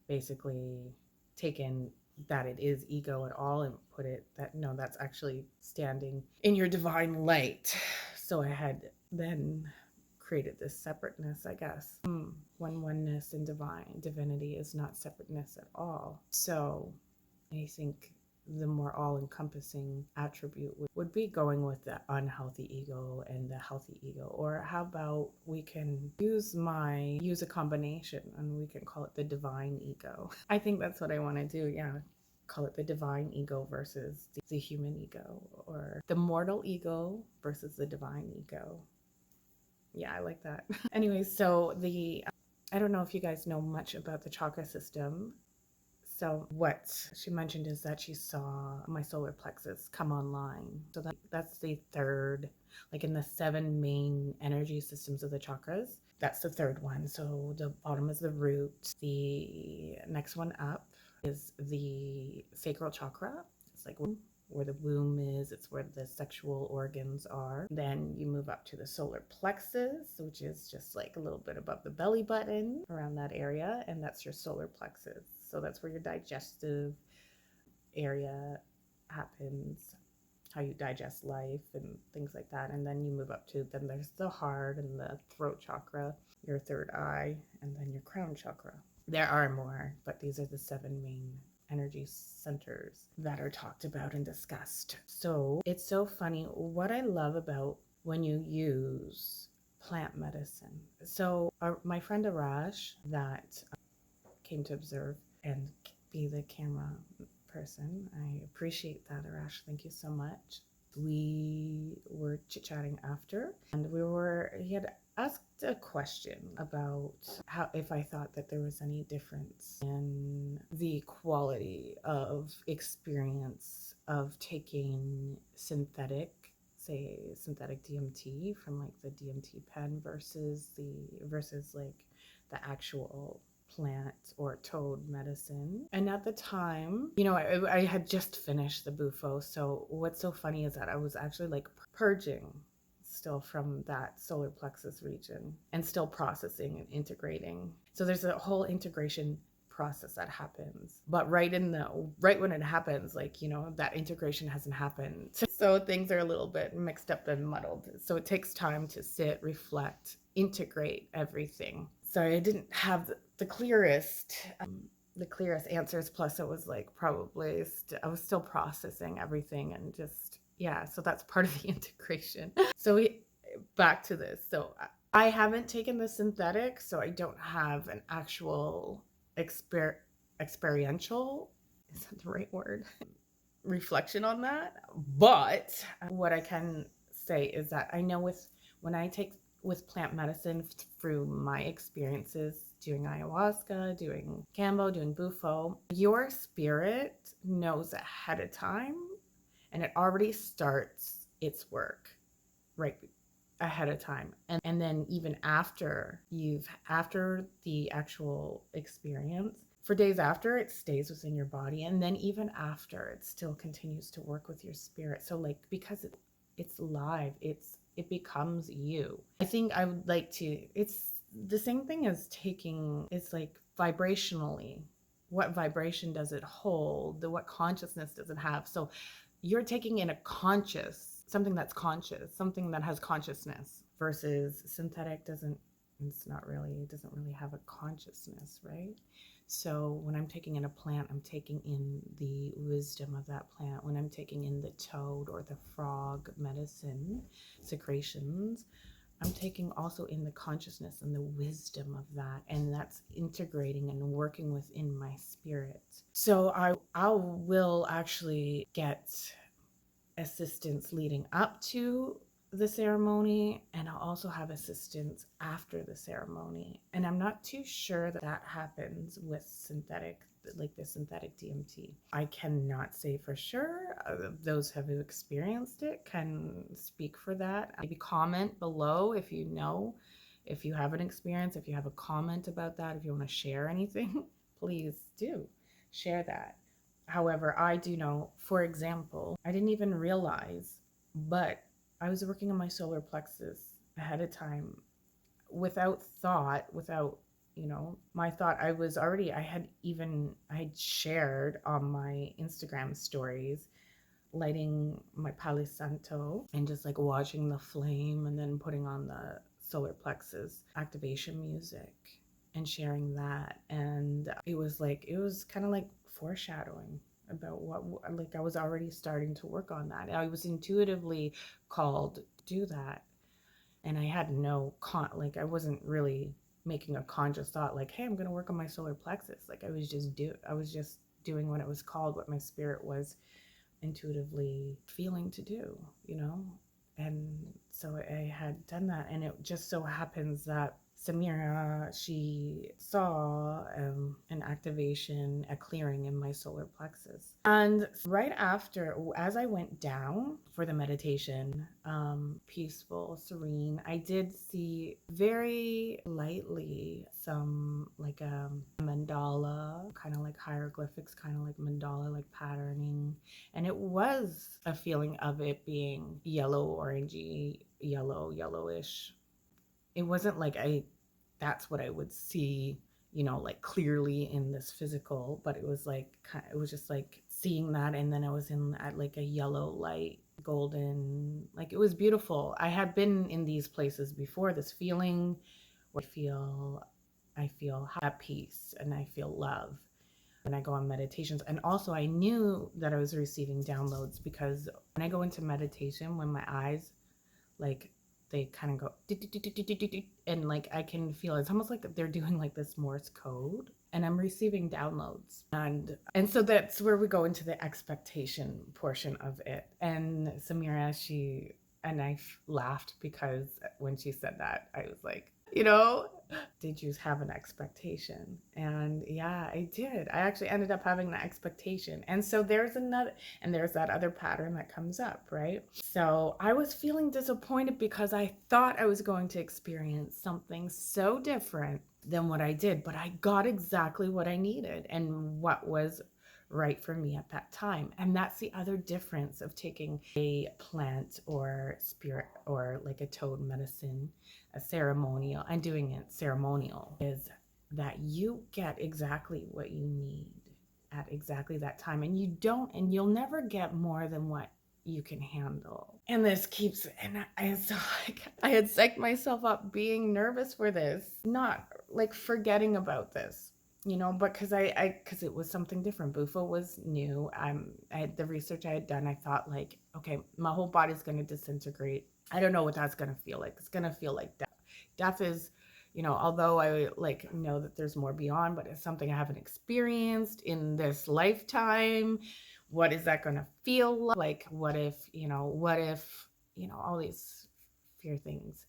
basically taken that it is ego at all and put it that no, that's actually standing in your divine light. So I had then created this separateness, I guess. When oneness and divinity is not separateness at all. So I think the more all-encompassing attribute would be going with the unhealthy ego and the healthy ego. Or how about we can use a combination and we can call it the divine ego. I think that's what I want to do. Yeah, call it the divine ego versus the human ego, or the mortal ego versus the divine ego. Yeah, I like that. Anyways, so I don't know if you guys know much about the chakra system. So what she mentioned is that she saw my solar plexus come online. So that's the third, like in the 7 main energy systems of the chakras. That's the third one. So the bottom is the root. The next one up is the sacral chakra. It's like where the womb is, it's where the sexual organs are. Then you move up to the solar plexus, which is just like a little bit above the belly button, around that area, and that's your solar plexus. So that's where your digestive area happens, how you digest life and things like that. And then you move up to, then there's the heart and the throat chakra, your third eye, and then your crown chakra. There are more, but these are the 7 main energy centers that are talked about and discussed. So it's so funny what I love about when you use plant medicine. So my friend Arash that came to observe and be the camera person, I appreciate that, Arash. Thank you so much. We were chit-chatting after, and he had asked a question about how, if I thought that there was any difference in the quality of experience of taking synthetic DMT from like the DMT pen versus like the actual plant or toad medicine. And at the time, I had just finished the Bufo. So what's so funny is that I was actually like purging still from that solar plexus region and still processing and integrating. So there's a whole integration process that happens, but right when it happens, like, that integration hasn't happened. So things are a little bit mixed up and muddled. So it takes time to sit, reflect, integrate everything. So I didn't have the clearest answers. Plus it was like probably I was still processing everything and just, yeah. So that's part of the integration. So back to this. So I haven't taken the synthetic, so I don't have an actual experiential, is that the right word? Reflection on that. But what I can say is that I know when I take with plant medicine through my experiences doing ayahuasca, doing Cambo, doing Bufo, your spirit knows ahead of time and it already starts its work right ahead of time. And then even after the actual experience, for days after, it stays within your body, and then even after, it still continues to work with your spirit. So like, because it's live, it becomes you. I think I would like to, it's the same thing as taking, it's like vibrationally, what vibration does it hold, what consciousness does it have? So you're taking in something that's conscious, something that has consciousness, versus synthetic doesn't really have a consciousness, right? So when I'm taking in a plant, I'm taking in the wisdom of that plant. When I'm taking in the toad or the frog medicine secretions, I'm taking also in the consciousness and the wisdom of that, and that's integrating and working within my spirit. So I will actually get assistance leading up to the ceremony, and I'll also have assistance after the ceremony. And I'm not too sure that happens with synthetic, like the synthetic DMT. I cannot say for sure. Those who experienced it can speak for that. Maybe comment below if you know, if you have an experience, if you have a comment about that, if you want to share anything, please do share that. However, I do know, for example, I didn't even realize, but I was working on my solar plexus ahead of time without thought, my thought. I had shared on my Instagram stories, lighting my Palo Santo and just like watching the flame and then putting on the solar plexus activation music and sharing that. And it was kind of like foreshadowing. about what, like I was already starting to work on that. I was intuitively called to do that. And I had no like I wasn't really making a conscious thought like, hey, I'm going to work on my solar plexus. Like I was just doing what it was called, what my spirit was intuitively feeling to do, you know? And so I had done that. And it just so happens that Samira, she saw an activation, a clearing in my solar plexus. And right after, as I went down for the meditation, peaceful, serene, I did see very lightly some like a mandala, kind of like hieroglyphics, kind of like mandala, like patterning. And it was a feeling of it being yellow, orangey, yellowish. It wasn't like that's what I would see, like clearly in this physical, but it was like, it was just like seeing that. And then I was in at like a yellow light, golden, like it was beautiful. I had been in these places before, this feeling where I feel at peace and I feel love when I go on meditations. And also I knew that I was receiving downloads because when I go into meditation, when my eyes like they kind of go and like I can feel it's almost like they're doing like this Morse code and I'm receiving downloads. And so that's where we go into the expectation portion of it. And Samira, I laughed because when she said that, I was like, did you have an expectation? And yeah, I did. I actually ended up having that expectation. And so there's that other pattern that comes up, right? So I was feeling disappointed because I thought I was going to experience something so different than what I did, but I got exactly what I needed and what was right for me at that time. And that's the other difference of taking a plant or spirit or like a toad medicine, a ceremonial, and doing it ceremonial, is that you get exactly what you need at exactly that time. And you'll never get more than what you can handle. And this keeps, and so like, I had psyched myself up being nervous for this, not like forgetting about this, but because it was something different. Bufo was new. The research I had done, I thought like, okay, my whole body's going to disintegrate. I don't know what that's going to feel like. It's going to feel like death. Death is, although I like know that there's more beyond, but it's something I haven't experienced in this lifetime. What is that going to feel like? What if, all these fear things,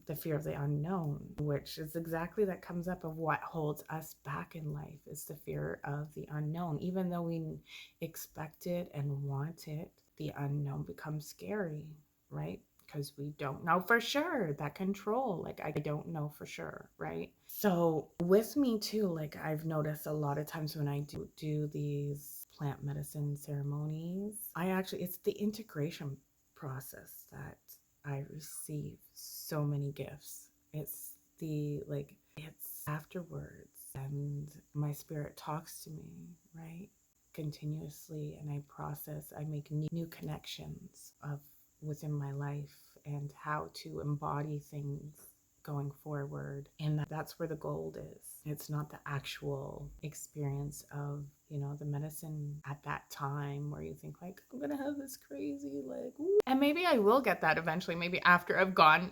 the fear of the unknown, which is exactly that comes up of what holds us back in life, is the fear of the unknown. Even though we expect it and want it, the unknown becomes scary, right? Because we don't know for sure. That control, like I don't know for sure, right? So with me too, like I've noticed a lot of times when I do these plant medicine ceremonies, it's the integration process that I receive so many gifts. It's afterwards, and my spirit talks to me, right? Continuously, and I make new connections within my life and how to embody things going forward. And that's where the gold is. It's not the actual experience of, the medicine at that time where you think like, I'm going to have this crazy, like, woo. And maybe I will get that eventually, maybe after I've gone,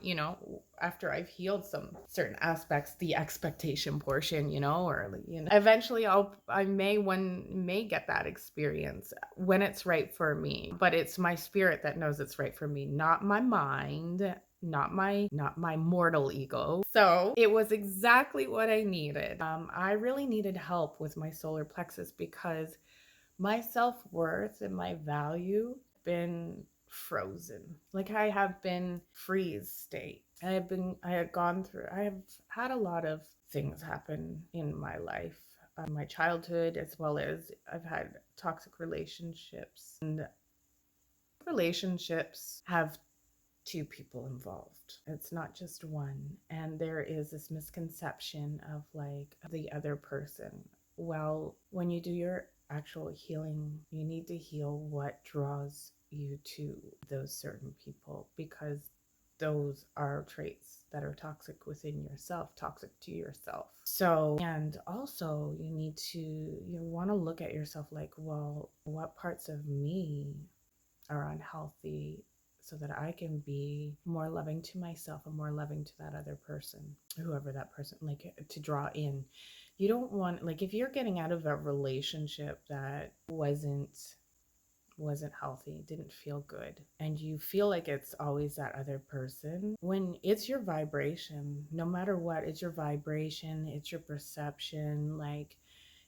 after I've healed some certain aspects, the expectation portion, or, eventually I may get that experience when it's right for me, but it's my spirit that knows it's right for me, not my mind, not my mortal ego. So it was exactly what I needed. I really needed help with my solar plexus because my self-worth and my value have been frozen. Like I have been freeze state. I have had a lot of things happen in my life, my childhood, as well as I've had toxic relationships, and relationships have two people involved. It's not just one. And there is this misconception of like the other person. Well, when you do your actual healing, you need to heal what draws you to those certain people, because those are traits that are toxic within yourself, toxic to yourself. So, and also you want to look at yourself like, well, what parts of me are unhealthy, so that I can be more loving to myself and more loving to that other person, whoever that person, like, to draw in. You don't want, like, if you're getting out of a relationship that wasn't healthy, didn't feel good, and you feel like it's always that other person, when it's your vibration, no matter what, it's your vibration, it's your perception. Like,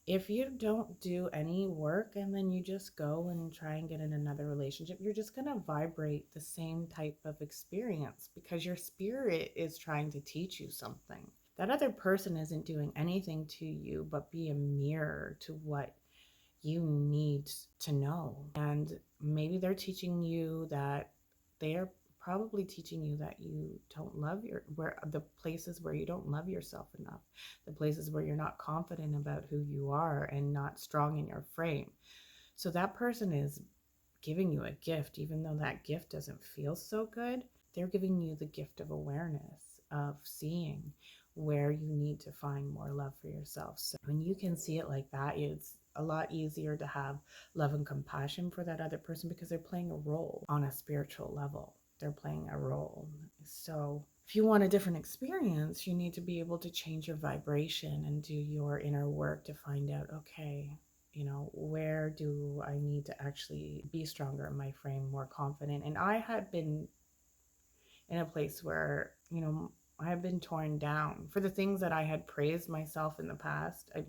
if you don't do any work and then you just go and try and get in another relationship, you're just going to vibrate the same type of experience, because your spirit is trying to teach you something. That other person isn't doing anything to you but be a mirror to what you need to know. And maybe they're teaching you that they are probably teaching you that you don't love where the places where you don't love yourself enough, the places where you're not confident about who you are and not strong in your frame. So that person is giving you a gift, even though that gift doesn't feel so good. They're giving you the gift of awareness, of seeing where you need to find more love for yourself. So when you can see it like that, it's a lot easier to have love and compassion for that other person, because they're playing a role on a spiritual level. They're playing a role. So if you want a different experience, you need to be able to change your vibration and do your inner work to find out, okay, where do I need to actually be stronger in my frame, more confident? And I had been in a place where, I have been torn down for the things that I had praised myself in the past. I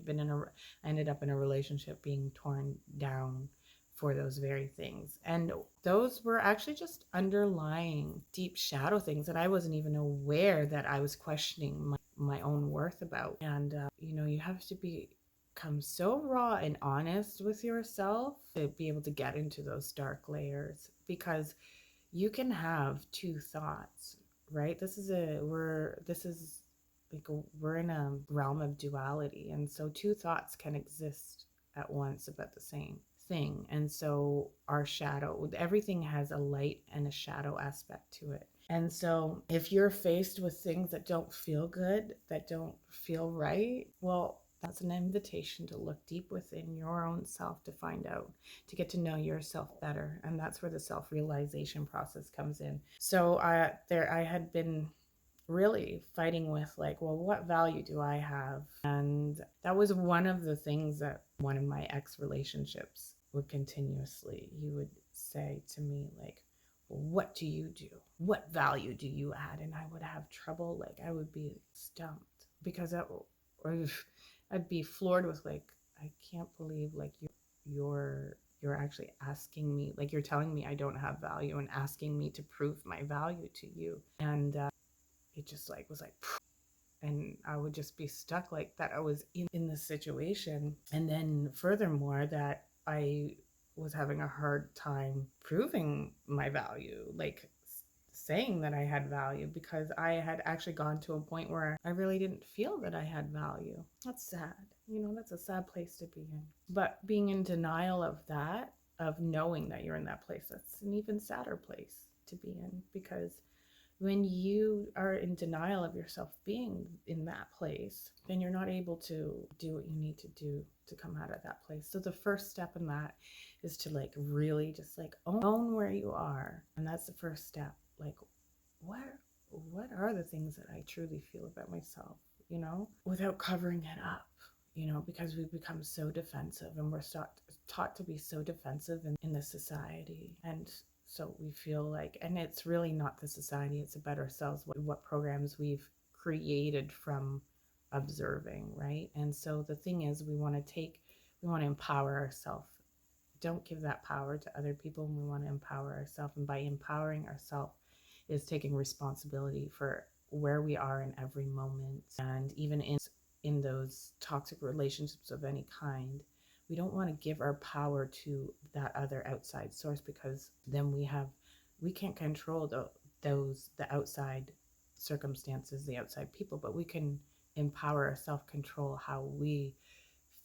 ended up in a relationship being torn down for those very things. And those were actually just underlying deep shadow things that I wasn't even aware that I was questioning my own worth about. And, you have to become so raw and honest with yourself to be able to get into those dark layers, because you can have two thoughts, right? We're in a realm of duality, and so two thoughts can exist at once about the same thing. And so everything has a light and a shadow aspect to it. And so if you're faced with things that don't feel good, that don't feel right, well, that's an invitation to look deep within your own self, to find out, to get to know yourself better. And that's where the self-realization process comes in. So I had been really fighting with, like, well, what value do I have? And that was one of the things that one of my ex relationships would continuously, he would say to me, like, what do you do? What value do you add? And I would have trouble, like, I would be stumped, because I'd be floored with, like, I can't believe, like, you're actually asking me, like, you're telling me I don't have value and asking me to prove my value to you. And it just, like, was like, and I would just be stuck like that. I was in this situation. And then furthermore, that I was having a hard time proving my value, like saying that I had value, because I had actually gone to a point where I really didn't feel that I had value. That's sad. That's a sad place to be in. But being in denial of that, of knowing that you're in that place, that's an even sadder place to be in, because when you are in denial of yourself being in that place, then you're not able to do what you need to do to come out of that place. So the first step in that is to, like, really just, like, own where you are. And that's the first step. Like, what are the things that I truly feel about myself, without covering it up, because we've become so defensive, and we're taught to be so defensive in this society. And so we feel like, and it's really not the society, it's about ourselves, what programs we've created from observing, right? And so the thing is, we want to empower ourselves. Don't give that power to other people. We want to empower ourselves. And by empowering ourselves is taking responsibility for where we are in every moment. And even in those toxic relationships of any kind, we don't want to give our power to that other outside source, because then we can't control the outside circumstances, the outside people, but we can empower or self-control how we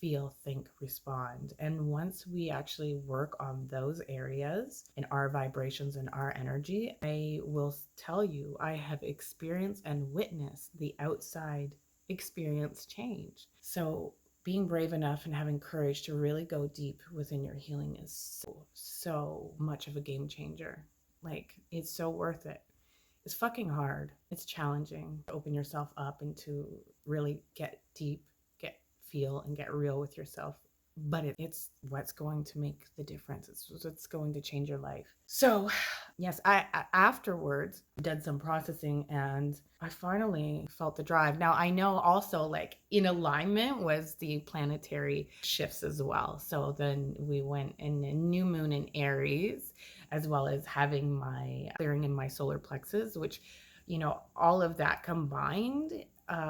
feel, think, respond. And once we actually work on those areas in our vibrations and our energy, I will tell you, I have experienced and witnessed the outside experience change. So being brave enough and having courage to really go deep within your healing is so much of a game changer. Like, it's so worth it. It's fucking hard. It's challenging to open yourself up and to really get deep, get feel, and get real with yourself. But it's what's going to make the difference. It's what's going to change your life. So, yes, I afterwards did some processing and I finally felt the drive. Now, I know also, like, in alignment was the planetary shifts as well. So then we went in a new moon in Aries, as well as having my clearing in my solar plexus, which, all of that combined.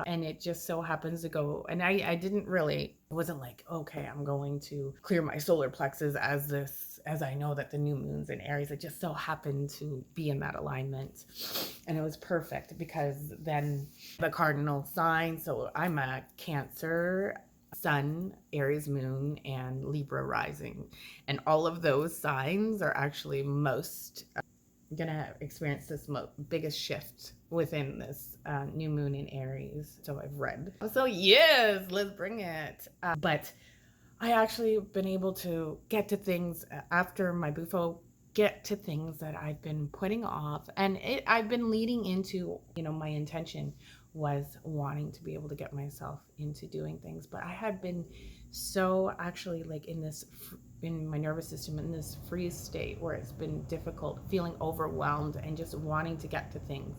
And it just so happens to go, and I didn't really, it wasn't like, okay, I'm going to clear my solar plexus as I know that the new moon's in Aries. It just so happened to be in that alignment. And it was perfect because then the cardinal sign, so I'm a Cancer Sun, Aries moon, and Libra rising. And all of those signs are actually most gonna experience this biggest shift within this new moon in Aries. So I've read. So yes, let's bring it. But I actually been able to get to things after my Bufo, get to things that I've been putting off, and I've been leading into, my intention was wanting to be able to get myself into doing things, but I had been so actually like in my nervous system in this freeze state where it's been difficult, feeling overwhelmed and just wanting to get to things.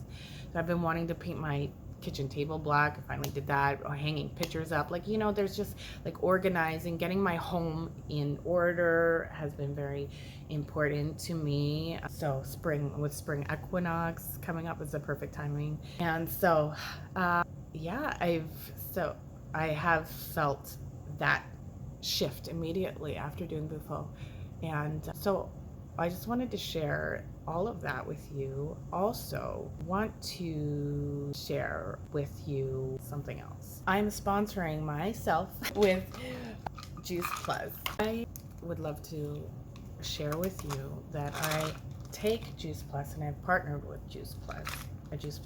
So I've been wanting to paint my kitchen table black. I finally did that, or hanging pictures up. Like, there's just like organizing, getting my home in order has been very important to me. So spring equinox coming up is the perfect timing. And so, yeah, I have felt that shift immediately after doing Bufo. And so I just wanted to share all of that with you. Also, want to share with you something else. I'm sponsoring myself with Juice Plus. I would love to share with you that I take Juice Plus and I've partnered with Juice Plus, a Juice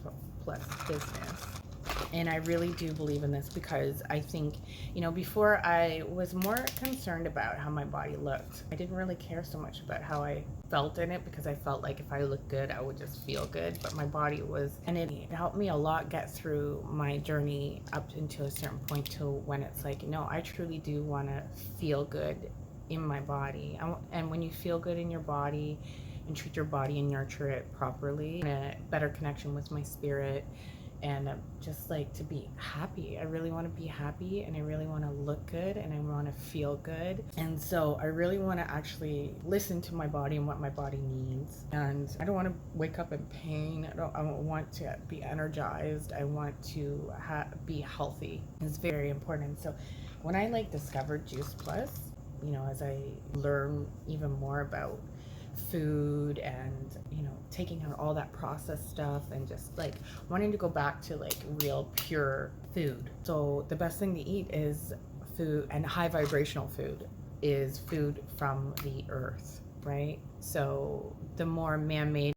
Plus business. And I really do believe in this because I think, before I was more concerned about how my body looked. I didn't really care so much about how I felt in it because I felt like if I looked good, I would just feel good. But my body and it helped me a lot get through my journey up until a certain point to when it's like, no, I truly do want to feel good in my body. And when you feel good in your body and treat your body and nurture it properly, a better connection with my spirit, and just like to be happy. I really want to be happy, and I really want to look good, and I want to feel good. And so I really want to actually listen to my body and what my body needs. And I don't want to wake up in pain. I don't want to be energized. I want to be healthy. It's very important. So when I discovered Juice Plus, as I learn even more about food and taking out all that processed stuff and just wanting to go back to real pure food. So the best thing to eat is food, and high vibrational food is food from the earth, right? So the more man-made